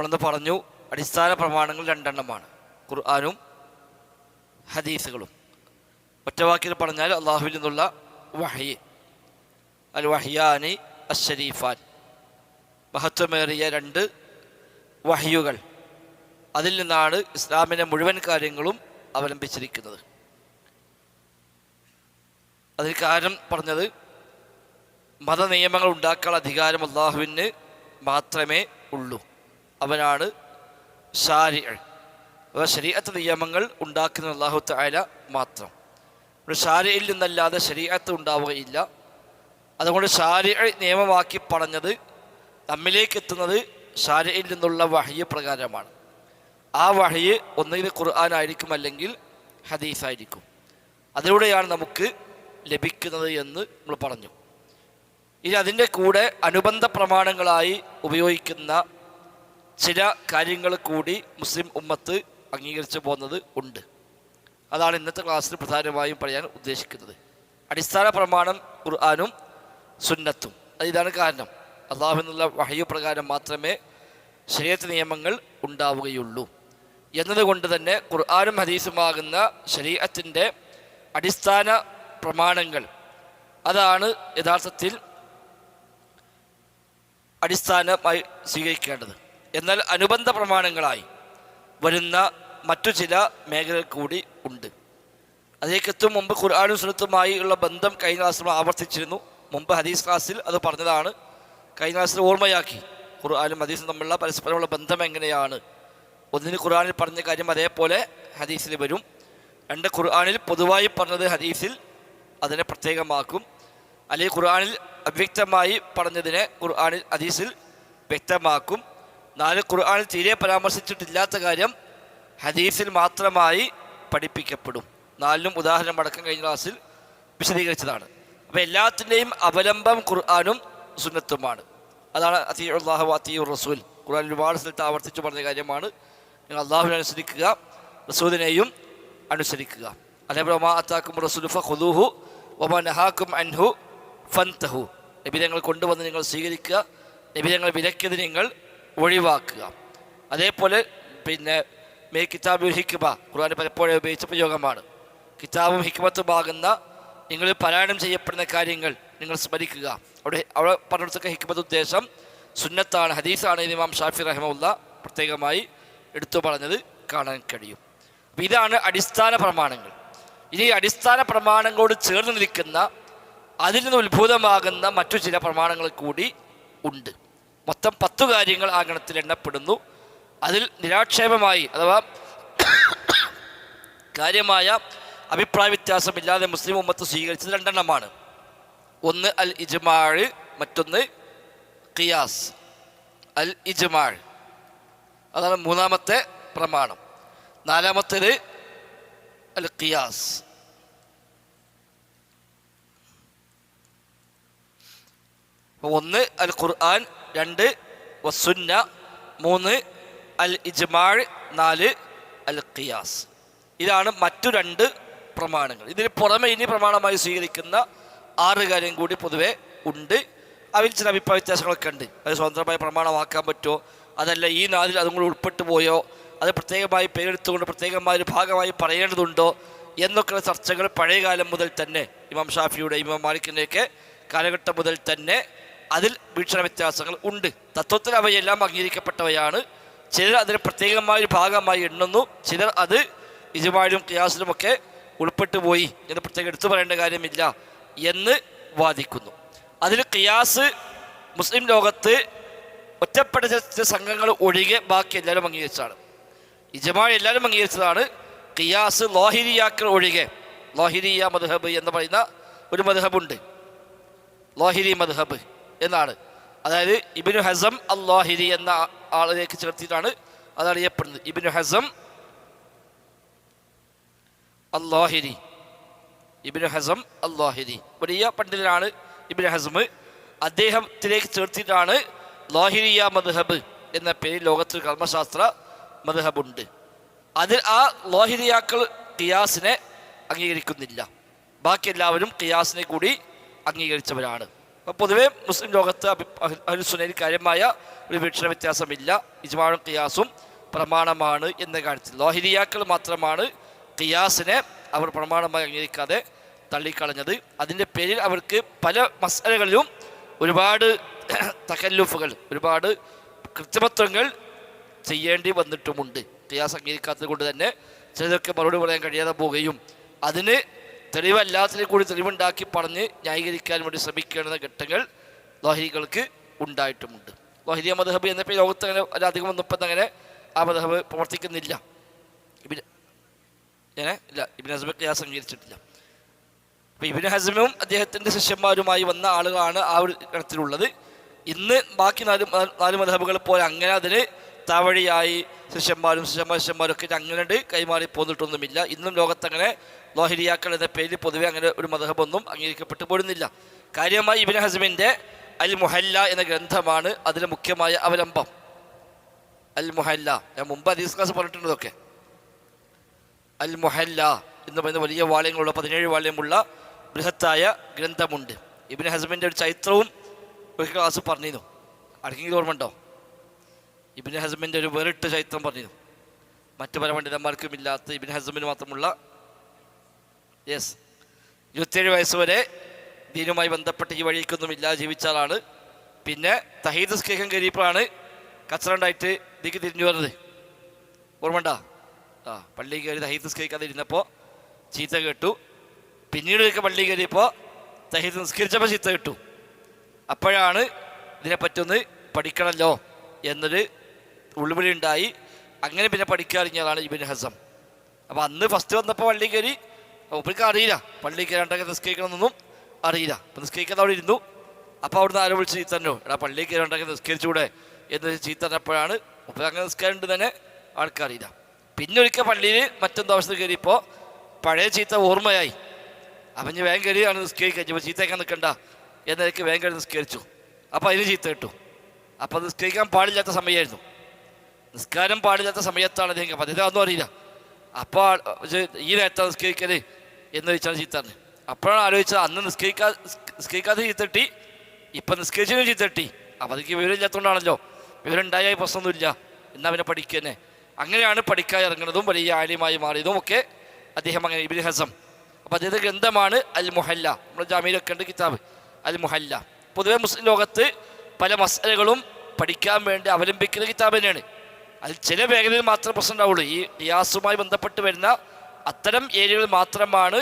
നമ്മളെന്ന് പറഞ്ഞു അടിസ്ഥാന പ്രമാണങ്ങൾ രണ്ടെണ്ണമാണ്, ഖുർആനും ഹദീസുകളും. ഒറ്റവാക്കിൽ പറഞ്ഞാൽ അള്ളാഹുവിൽ നിന്നുള്ള വഹ്യ്, അൽ വഹ്യാനി അശ്ശരീഫാൻ, മഹത്വമേറിയ രണ്ട് വഹ്യുകൾ. അതിൽ നിന്നാണ് ഇസ്ലാമിൻ്റെ മുഴുവൻ കാര്യങ്ങളും അവലംബിച്ചിരിക്കുന്നത്. അതിന് കാരണം പറഞ്ഞത് മതനിയമങ്ങൾ ഉണ്ടാക്കാനുള്ള അധികാരം അള്ളാഹുവിന് മാത്രമേ ഉള്ളൂ. അവനാണ് ശാരി'. ശരീഅത്ത് നിയമങ്ങൾ ഉണ്ടാക്കുന്ന അല്ലാഹു തആല മാത്രം. ശാരിയിൽ നിന്നല്ലാതെ ശരീഅത്ത് ഉണ്ടാവുകയില്ല. അതുകൊണ്ട് ശാരി' നിയമമാക്കി പറഞ്ഞത് നമ്മിലേക്ക് എത്തുന്നത് ശാരിയിൽ നിന്നുള്ള വഹ്യ് പ്രകാരമാണ്. ആ വഹ്യ് ഒന്നുകിൽ ഖുർആൻ ആയിരിക്കും, അല്ലെങ്കിൽ ഹദീസായിരിക്കും. അതിലൂടെയാണ് നമുക്ക് ലഭിക്കുന്നത് എന്ന് നമ്മൾ പറഞ്ഞു. ഇനി അതിൻ്റെ കൂടെ അനുബന്ധ പ്രമാണങ്ങളായി ഉപയോഗിക്കുന്ന ചില കാര്യങ്ങൾ കൂടി മുസ്ലിം ഉമ്മത്ത് അംഗീകരിച്ചു പോകുന്നത് ഉണ്ട്. അതാണ് ഇന്നത്തെ ക്ലാസ്സിൽ പ്രധാനമായും പറയാൻ ഉദ്ദേശിക്കുന്നത്. അടിസ്ഥാന പ്രമാണം ഖുർആനും സുന്നത്തും. ഇതാണ് കാരണം. അള്ളാഹുവിൽ നിന്നുള്ള വഹ്യ് പ്രകാരം മാത്രമേ ശരീഅത്ത് നിയമങ്ങൾ ഉണ്ടാവുകയുള്ളൂ എന്നതുകൊണ്ട് തന്നെ ഖുർആനും ഹദീസുമാകുന്ന ശരീഅത്തിൻ്റെ അടിസ്ഥാന പ്രമാണങ്ങൾ അതാണ് യഥാർത്ഥത്തിൽ അടിസ്ഥാനമായി സ്വീകരിക്കേണ്ടത്. എന്നാൽ അനുബന്ധ പ്രമാണങ്ങളായി വരുന്ന മറ്റു ചില മേഖലകൾ കൂടി ഉണ്ട്. അതിലേക്കെത്തും മുമ്പ് ഖുർആനും സുന്നത്തുമായി ഉള്ള ബന്ധം കഴിഞ്ഞ ക്ലാസ്സിൽ ആവർത്തിച്ചിരുന്നു. മുമ്പ് ഹദീസ് ക്ലാസ്സിൽ അത് പറഞ്ഞതാണ്. കഴിഞ്ഞ ക്ലാസ്സിൽ ഓർമ്മയാക്കി ഖുർആനും ഹദീസും തമ്മിലുള്ള പരസ്പരമുള്ള ബന്ധം എങ്ങനെയാണ്. ഒന്നിന് ഖുർആനിൽ പറഞ്ഞ കാര്യം അതേപോലെ ഹദീസിൽ വരും. രണ്ട്, ഖുർആനിൽ പൊതുവായി പറഞ്ഞത് ഹദീസിൽ അതിനെ പ്രത്യേകമാക്കും. അല്ലെങ്കിൽ ഖുർആനിൽ അവ്യക്തമായി പറഞ്ഞതിനെ ഖുർആനിൽ ഹദീസിൽ വ്യക്തമാക്കും. 4, ഖുർആനിൽ തീരെ പരാമർശിച്ചിട്ടില്ലാത്ത കാര്യം ഹദീസിൽ മാത്രമായി പഠിപ്പിക്കപ്പെടും. 4നും ഉദാഹരണം അടക്കം കഴിഞ്ഞ ക്ലാസ്സിൽ വിശദീകരിച്ചതാണ്. അപ്പോൾ എല്ലാത്തിൻ്റെയും അവലംബം ഖുർആനും സുന്നത്തുമാണ്. അതാണ് അത്തിയുല്ലാഹു വഅത്തിയുർ റസൂൽ. ഖുർആൻ ഒരുപാട് സ്ഥലത്ത് ആവർത്തിച്ച് പറഞ്ഞ കാര്യമാണ്. നിങ്ങൾ അള്ളാഹുവിനെ അനുസരിക്കുക, റസൂലിനെയും അനുസരിക്കുക. അതേപോലെ വമാ അതാകും റസൂലു ഫഖുദൂഹു വമാ നഹാകും അൻഹു ഫൻതഹു. നബി തങ്ങൾ കൊണ്ടുവന്ന് നിങ്ങൾ സ്വീകരിക്കുക, നബി തങ്ങൾ വിലക്കിയത് നിങ്ങൾ ഒഴിവാക്കുക. അതേപോലെ മേ കിതാബുൽ ഹിക്മ, ഖുർആൻ പലപ്പോഴും ഉപയോഗിച്ച പ്രയോഗമാണ്. കിതാബും ഹിക്മത്തുമാകുന്ന നിങ്ങൾ പാരായണം ചെയ്യപ്പെടുന്ന കാര്യങ്ങൾ നിങ്ങൾ സ്മരിക്കുക. അവിടെ പറഞ്ഞിടത്തൊക്കെ ഹിക്മത്ത് ഉദ്ദേശം സുന്നത്താണ്, ഹദീസാണ്. ഇമാം ഷാഫി റഹിമഹുല്ല പ്രത്യേകമായി എടുത്തു പറഞ്ഞത് കാണാൻ കഴിയും. അപ്പോൾ ഇതാണ് അടിസ്ഥാന പ്രമാണങ്ങൾ. ഇനി അടിസ്ഥാന പ്രമാണങ്ങളോട് ചേർന്ന് നിൽക്കുന്ന, അതിൽ നിന്ന് ഉത്ഭൂതമാകുന്ന മറ്റു ചില പ്രമാണങ്ങൾ കൂടി ഉണ്ട്. മൊത്തം 10 കാര്യങ്ങൾ ആ ഗണത്തിൽ എണ്ണപ്പെടുന്നു. അതിൽ നിരാക്ഷേപമായി അഥവാ കാര്യമായ അഭിപ്രായ വ്യത്യാസമില്ലാതെ മുസ്ലിം ഉമ്മത്ത് സ്വീകരിച്ചത് 2 എണ്ണമാണ്. ഒന്ന് അൽ ഇജ്മാഅ്, മറ്റൊന്ന് ഖിയാസ്. അൽ ഇജ്മാഅ് അതാണ് 3ാമത്തെ പ്രമാണം. 4ാമത്തേത് അൽ ഖിയാസ്. ഒന്ന് അൽ ഖുർആൻ, 2 വസുന്ന, 3 അൽ ഇജ്മാഅ്, 4 അൽ ഖിയാസ്. ഇതാണ് മറ്റു 2 പ്രമാണങ്ങൾ. ഇതിന് പുറമെ ഇനി പ്രമാണമായി സ്വീകരിക്കുന്ന 6 കാര്യം കൂടി പൊതുവെ ഉണ്ട്. അതിൽ ചില അഭിപ്രായ വ്യത്യാസങ്ങളൊക്കെ ഉണ്ട്. അത് സ്വതന്ത്രമായി പ്രമാണമാക്കാൻ പറ്റുമോ, അതല്ല ഈ 4ൽ അതും കൂടി ഉൾപ്പെട്ടു പോയോ, അത് പ്രത്യേകമായി പേരെടുത്തുകൊണ്ട് പ്രത്യേകമായ ഒരു ഭാഗമായി പറയേണ്ടതുണ്ടോ എന്നൊക്കെയുള്ള ചർച്ചകൾ പഴയകാലം മുതൽ തന്നെ ഇമാം ഷാഫിയുടെ, ഇമാം മാലിക്കിൻ്റെയൊക്കെ കാലഘട്ടം മുതൽ തന്നെ അതിൽ വീക്ഷണ വ്യത്യാസങ്ങൾ ഉണ്ട്. തത്വത്തിൽ അവയെല്ലാം അംഗീകരിക്കപ്പെട്ടവയാണ്. ചിലർ അതിന് പ്രത്യേകമായൊരു ഭാഗമായി എണ്ണുന്നു, ചിലർ അത് ഇജ്മാഇലും ഖിയാസിലുമൊക്കെ ഉൾപ്പെട്ടു പോയി എന്ന് പ്രത്യേകം എടുത്തു പറയേണ്ട കാര്യമില്ല എന്ന് വാദിക്കുന്നു. അതിൽ ഖിയാസ് മുസ്ലിം ലോകത്ത് ഒറ്റപ്പെട്ട ചില സംഘങ്ങൾ ഒഴികെ ബാക്കി എല്ലാവരും അംഗീകരിച്ചതാണ്. ഇജ്മാഅ് എല്ലാവരും അംഗീകരിച്ചതാണ്. ഖിയാസ് ലാഹിരിയാക്കൾ ഒഴികെ, ലാഹിരിയ മദ്ഹബ് എന്ന് പറയുന്ന ഒരു മദ്ഹബുണ്ട്, ലാഹിരി മദ്ഹബ് എന്നാണ്. അതായത് ഇബ്നു ഹസം അൽ-ലാഹിരി എന്ന ആളിലേക്ക് ചേർത്തിട്ടാണ് അത് അറിയപ്പെടുന്നത്. ഇബ്നു ഹസം അൽ-ലാഹിരി, ഇബ്നു ഹസം അൽ-ലാഹിരി വലിയ പണ്ഡിതനാണ് ഇബ്നു ഹസം. അദ്ദേഹത്തിലേക്ക് ചേർത്തിട്ടാണ് ലാഹിരിയ മദ്ഹബ് എന്ന പേരിൽ ലോകത്തിൽ കർമ്മശാസ്ത്ര മദ്ഹബുണ്ട്. അതിൽ ആ ലാഹിരിയാക്കൾ ഖിയാസിനെ അംഗീകരിക്കുന്നില്ല. ബാക്കി എല്ലാവരും ഖിയാസിനെ കൂടി അംഗീകരിച്ചവരാണ്. അപ്പോൾ പൊതുവേ മുസ്ലിം ലോകത്ത് അഹ്ലുസുന്നയിൽ കാര്യമായ ഒരു വീക്ഷണ വ്യത്യാസമില്ല. ഇജ്മാഉം ഖിയാസും പ്രമാണമാണ് എന്ന കാര്യത്തിൽ. ലാഹിരിയാക്കൾ മാത്രമാണ് ഖിയാസിനെ അവർ പ്രമാണമായി അംഗീകരിക്കാതെ തള്ളിക്കളഞ്ഞത്. അതിൻ്റെ പേരിൽ അവർക്ക് പല മസ്അലകളിലും ഒരുപാട് തകല്ലുഫുകൾ, ഒരുപാട് കൃത്രിമത്വങ്ങൾ ചെയ്യേണ്ടി വന്നിട്ടുമുണ്ട്. ഖിയാസ് അംഗീകരിക്കാത്തത് കൊണ്ട് തന്നെ ചിലതൊക്കെ മറുപടി പറയാൻ കഴിയാതെ പോവുകയും അതിന് തെളിവല്ലാത്തതിനെ കൂടി തെളിവുണ്ടാക്കി പറഞ്ഞ് ന്യായീകരിക്കാൻ വേണ്ടി ശ്രമിക്കേണ്ട ഘട്ടങ്ങൾ ലാഹിരികൾക്ക് ഉണ്ടായിട്ടുമുണ്ട്. ലാഹിരിയ മദ്ഹബ് എന്ന പേര് ലോകത്ത് അങ്ങനെ അധികം വന്നപ്പോൾ അങ്ങനെ ആ മദ്ഹബ് പ്രവർത്തിക്കുന്നില്ല. ഇബ്നു ഹസ്മ് ഖിയാസ് അംഗീകരിച്ചിട്ടില്ല. അപ്പോൾ ഇബ്നു ഹസ്മും അദ്ദേഹത്തിൻ്റെ ശിഷ്യന്മാരുമായി വന്ന ആളുകളാണ് ആ ഒരു ഇടത്തിലുള്ളത്. ഇന്ന് ബാക്കി നാല് മദ്ഹബുകൾ പോലെ അങ്ങനെ അതിന് താവഴിയായി ശിഷ്യന്മാരും ഒക്കെ അങ്ങനെ കൈമാറി പോന്നിട്ടൊന്നുമില്ല. ഇന്നും ലോകത്തങ്ങനെ ലാഹിരിയാക്കൾ എന്ന പേരിൽ പൊതുവെ അങ്ങനെ ഒരു മദ്ഹബൊന്നും അംഗീകരിക്കപ്പെട്ടു പോരുന്നില്ല. കാര്യമായി ഇബ്നു ഹസ്മിൻ്റെ അൽ മുഹല്ല എന്ന ഗ്രന്ഥമാണ് അതിലെ മുഖ്യമായ അവലംബം. അൽ മുഹല്ല, ഞാൻ മുമ്പ് ഹദീസ് ക്ലാസ് പറഞ്ഞിട്ടുണ്ടതൊക്കെ. അൽ മുഹല്ല എന്ന് പറയുന്ന വലിയ വാള്യങ്ങളുള്ള 17 വാള്യമുള്ള ബൃഹത്തായ ഗ്രന്ഥമുണ്ട്. ഇബ്നു ഹസ്മിൻ്റെ ഒരു ചരിത്രവും ഒരു ക്ലാസ് പറഞ്ഞിരുന്നു. ആർക്കെങ്കിലും ഓർമ്മ ഉണ്ടോ? ഇബ്നു ഹസ്മിൻ്റെ ഒരു വേറിട്ട ചരിത്രം പറഞ്ഞിരുന്നു. മറ്റു പല പണ്ഡിതന്മാർക്കും ഇല്ലാത്ത ഇബ്നു ഹസ്മിന് മാത്രമുള്ള. 27 വയസ്സ് വരെ ദീനുമായി ബന്ധപ്പെട്ട് ഈ വഴിക്കൊന്നും ഇല്ലാതെ ജീവിച്ച ആളാണ്. പിന്നെ തഹീദ് സ്കേഹം കരീപ്പോഴാണ് കച്ചറുണ്ടായിട്ട് ഇതിക്ക് തിരിഞ്ഞു വരുന്നത്. ഓർമ്മണ്ട? പള്ളി കയറി തഹീദ് നിസ്കരിക്കാതെ ഇരുന്നപ്പോൾ ചീത്ത കേട്ടു. പിന്നീട് ഒരിക്കൽ പള്ളി കയറിയപ്പോൾ തഹീദ് നിസ്കരിച്ചപ്പോൾ ചീത്ത കേട്ടു. അപ്പോഴാണ് ഇതിനെപ്പറ്റൊന്ന് പഠിക്കണമല്ലോ എന്നൊരു ഉൾവിളി ഉണ്ടായി. അങ്ങനെ പിന്നെ പഠിക്കാറിഞ്ഞതാണ് ഇബ്നു ഹസം. അപ്പോൾ അന്ന് ഫസ്റ്റ് വന്നപ്പോൾ പള്ളി കയറി, ഒപ്പർക്ക് അറിയില്ല പള്ളി കയറാണ്ടൊക്കെ നിസ്കരിക്കണമെന്നൊന്നും അറിയില്ല. അപ്പം നിസ്കരിക്കാതെ അവിടെ ഇരുന്നു. അപ്പോൾ അവിടുന്ന് ആരോ വിളിച്ച് ചീത്തന്നോ, എടാ പള്ളി കയറാണ്ടൊക്കെ നിസ്കരിച്ചുകൂടെ എന്ന് ചീത്ത പറഞ്ഞപ്പോഴാണ് ഒപ്പം അങ്ങനെ നിസ്കാരമുണ്ട് തന്നെ ആൾക്കറിയില്ല. പിന്നെ ഒരിക്കൽ പള്ളിയിൽ മറ്റെന്തോ അവസ്ഥ കയറിയപ്പോൾ പഴയ ചീത്ത ഓർമ്മയായി. അപ്പം ഞാൻ വേഗം കയറിയാണ് നിസ്കരിക്കാൻ. ഇപ്പോൾ ചീത്തയ്ക്കാൻ നിൽക്കണ്ട എന്നൊക്കെ വേഗം കയറി നിസ്കരിച്ചു. അപ്പോൾ അതിന് ചീത്ത കിട്ടും. അപ്പോൾ നിസ്കരിക്കാൻ പാടില്ലാത്ത സമയമായിരുന്നു. നിസ്കാരം പാടില്ലാത്ത സമയത്താണ് അദ്ദേഹം. അപ്പം അദ്ദേഹം അറിയില്ല. അപ്പോൾ ഈ നേരത്താണ് നിസ്കരിക്കല് എന്ന് ചോദിച്ചാണ് ചീത്തറിന്. അപ്പോഴാണ് ആലോചിച്ചത് അന്ന് നിസ്കരിക്കാതെ ചീത്തട്ടി, ഇപ്പം നിസ്കരിച്ചതിനും ചീത്തട്ടി. അപ്പം അതൊക്കെ വിവരമില്ലാത്തതുകൊണ്ടാണല്ലോ. വിവരം ഉണ്ടായ പ്രശ്നമൊന്നുമില്ല, എന്നാൽ പിന്നെ പഠിക്കുക. അങ്ങനെയാണ് പഠിക്കാൻ ഇറങ്ങുന്നതും വലിയ ആലിമായി മാറിയതും ഒക്കെ അദ്ദേഹം. അങ്ങനെ ഇബ്നു ഹസം. അപ്പോൾ അദ്ദേഹത്തെ ഗ്രന്ഥമാണ് അൽ മുഹല്ല. നമ്മൾ ജാമിയിലൊക്കെ ഉണ്ട് കിതാബ് അൽ മുഹല്ല. പൊതുവെ മുസ്ലിം ലോകത്ത് പല മസ്അലകളും പഠിക്കാൻ വേണ്ടി അവലംബിക്കുന്ന കിതാബ് തന്നെയാണ്. അതിൽ ചില മേഖലയിൽ മാത്രമേ പ്രശ്നം ഉണ്ടാവുള്ളൂ. ഈ ഖിയാസുമായി ബന്ധപ്പെട്ട് വരുന്ന അത്തരം ഏരിയകൾ മാത്രമാണ്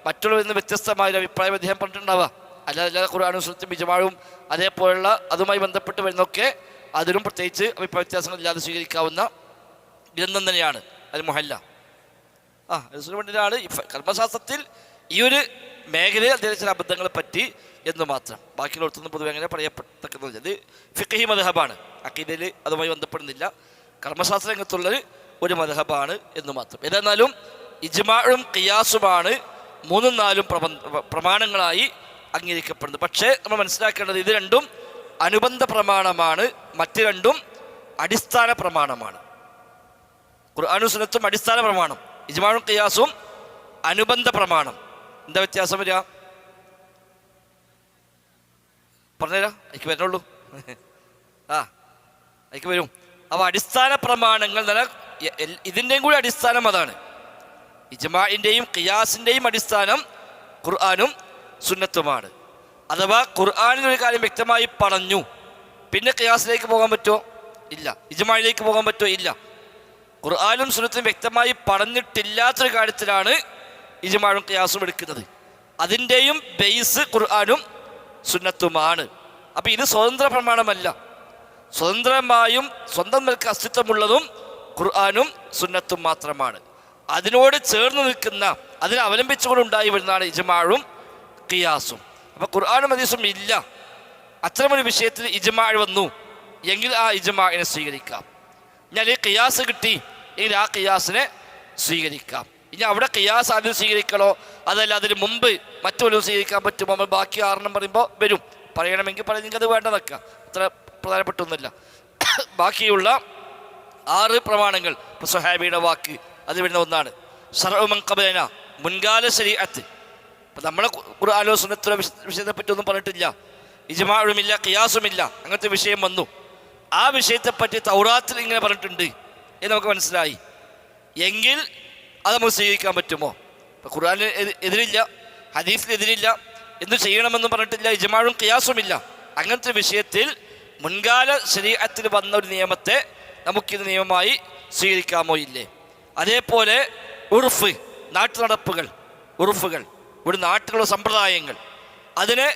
മറ്റുള്ളവരിൽ നിന്ന് വ്യത്യസ്തമായ അഭിപ്രായം അദ്ദേഹം പറഞ്ഞിട്ടുണ്ടാവുക. അല്ലാതെ ഖുർആനും സുന്നത്തും ഇജ്മാഉം അതേപോലുള്ള അതുമായി ബന്ധപ്പെട്ട് വരുന്നതൊക്കെ അതിലും പ്രത്യേകിച്ച് അഭിപ്രായ വ്യത്യാസങ്ങളില്ലാതെ സ്വീകരിക്കാവുന്ന ഗ്രന്ഥം തന്നെയാണ് അൽ മുഹല്ല. പണ്ഡിതനാണ് കർമ്മശാസ്ത്രത്തിൽ ഈ ഒരു മേഖലയിൽ അദ്ദേഹം ചില അബദ്ധങ്ങളെ പറ്റി എന്ന് മാത്രം. ബാക്കിയുള്ളവർക്കൊന്നും പൊതുവെ അങ്ങനെ പറയപ്പെട്ടത്. ഇത് ഫിഖ്ഹി മദ്ഹബാണ്, അഖീദയിൽ അതുമായി ബന്ധപ്പെടുന്നില്ല. കർമ്മശാസ്ത്ര രംഗത്തുള്ളൊരു ഒരു മദ്ഹബാണ് എന്ന് മാത്രം. ഏതായിരുന്നാലും ഇജ്മാഉം ഖിയാസുമാണ് 3ഉം 4ഉം പ്രമാണങ്ങളായി അംഗീകരിക്കപ്പെടുന്നത്. പക്ഷേ നമ്മൾ മനസ്സിലാക്കേണ്ടത് ഇത് രണ്ടും അനുബന്ധ പ്രമാണമാണ്, മറ്റ് രണ്ടും അടിസ്ഥാന പ്രമാണമാണ്. ഖുർആനും സുന്നത്തും അടിസ്ഥാന പ്രമാണം, ഇജ്മാഉം ഖിയാസും അനുബന്ധ പ്രമാണം. എന്താ വ്യത്യാസം വരിക? പറഞ്ഞുതരാം, എനിക്ക് വരുന്നുള്ളൂ. എനിക്ക് വരും. അപ്പോൾ അടിസ്ഥാന പ്രമാണങ്ങൾ എന്ന് പറഞ്ഞാൽ ഇതിൻ്റെയും കൂടി അടിസ്ഥാനം അതാണ്. ഇജ്മാഇൻ്റെയും ഖിയാസിൻ്റെയും അടിസ്ഥാനം ഖുർആനും സുന്നത്തുമാണ്. അഥവാ ഖുർആനിൽ ഒരു കാര്യം വ്യക്തമായി പറഞ്ഞു, പിന്നെ ഖിയാസിലേക്ക് പോകാൻ പറ്റുമോ? ഇല്ല. ഇജ്മാഇലേക്ക് പോകാൻ പറ്റുമോ? ഇല്ല. ഖുർആനും സുന്നത്തും വ്യക്തമായി പറഞ്ഞിട്ടില്ലാത്തൊരു കാര്യത്തിലാണ് ഇജ്മാഉം ഖിയാസും എടുക്കുന്നത്. അതിൻ്റെയും ബേസ് ഖുർആനും സുന്നത്തുമാണ്. അപ്പം ഇത് സ്വതന്ത്ര പ്രമാണമല്ല. സ്വതന്ത്രമായും സ്വന്തം നിൽക്ക് അസ്തിത്വമുള്ളതും ഖുർആനും സുന്നത്തും മാത്രമാണ്. അതിനോട് ചേർന്ന് നിൽക്കുന്ന, അതിനെ അവലംബിച്ചുകൊണ്ടുണ്ടായി വരുന്നതാണ് ഇജ്മാഉം ഖിയാസും. അപ്പോൾ ഖുർആനും ഹദീസും ഇല്ല, അത്തരമൊരു വിഷയത്തിൽ ഇജ്മാഅ് വന്നു എങ്കിൽ ആ ഇജ്മാഇനെ സ്വീകരിക്കാം. ഇനി ഈ ഖിയാസ് കിട്ടി എങ്കിൽ ആ ഖിയാസിനെ സ്വീകരിക്കാം. ഇനി അവിടെ ഖിയാസ് ആദ്യം സ്വീകരിക്കണോ അതല്ല അതിന് മുമ്പ് മറ്റു വല്ലതും സ്വീകരിക്കാൻ പറ്റുമോ? നമ്മൾ ബാക്കി 6 പറയുമ്പോൾ വരും, പറയണമെങ്കിൽ പറയുന്നെങ്കിൽ അത് വേണ്ട വെക്കാം, അത്ര പ്രധാനപ്പെട്ടൊന്നുമില്ല. ബാക്കിയുള്ള 6 പ്രമാണങ്ങൾ, ഇപ്പോൾ സ്വഹാബിയുടെ വാക്ക് അത് വരുന്ന ഒന്നാണ്. ശർഉ മൻ ഖബലന, മുൻകാല ശരീഅത്ത്. ഇപ്പം നമ്മളെ ഖുർആനോ സുന്നത്തോ വിഷയത്തെ പറ്റി ഒന്നും പറഞ്ഞിട്ടില്ല. ഇജ്മാഉമില്ല, ഖിയാസുമില്ല, അങ്ങനത്തെ വിഷയം വന്നു. ആ വിഷയത്തെപ്പറ്റി തൗറാത്തിൽ ഇങ്ങനെ പറഞ്ഞിട്ടുണ്ട് എന്ന് നമുക്ക് മനസ്സിലായി എങ്കിൽ അത് നമുക്ക് സ്വീകരിക്കാൻ പറ്റുമോ? ഇപ്പം ഖുർആനിൽ എതിരില്ല, ഹദീസിനെതിരില്ല, എന്തു ചെയ്യണമെന്ന് പറഞ്ഞിട്ടില്ല, ഇജ്മാഉം ഖിയാസുമില്ല. അങ്ങനത്തെ വിഷയത്തിൽ മുൻകാല ശരീഅത്തിൽ വന്ന ഒരു നിയമത്തെ നമുക്കിത് നിയമമായി സ്വീകരിക്കാമോ? ഇല്ലേ? അതേപോലെ ഉറുഫ്, നാട്ടുനടപ്പുകൾ, ഉറുഫുകൾ, ഒരു നാട്ടിലുള്ള സമ്പ്രദായങ്ങൾ, അതിനെ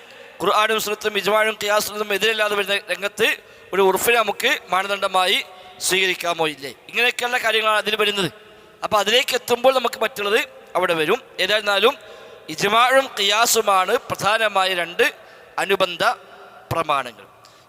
ഖുർആനും സുന്നത്തും ഇജ്മാഉം ഖിയാസും എതിരില്ലാതെ വരുന്ന രംഗത്ത് ഒരു ഉറുഫിനെ നമുക്ക് മാനദണ്ഡമായി സ്വീകരിക്കാമോ? ഇല്ലേ? ഇങ്ങനെയൊക്കെയുള്ള കാര്യങ്ങളാണ് അതിൽ വരുന്നത്. അപ്പോൾ അതിലേക്ക് എത്തുമ്പോൾ നമുക്ക് മറ്റുള്ളത് അവിടെ വരും. ഏതായിരുന്നാലും ഇജ്മാഉം ഖിയാസുമാണ് പ്രധാനമായ രണ്ട് അനുബന്ധ പ്രമാണങ്ങൾ.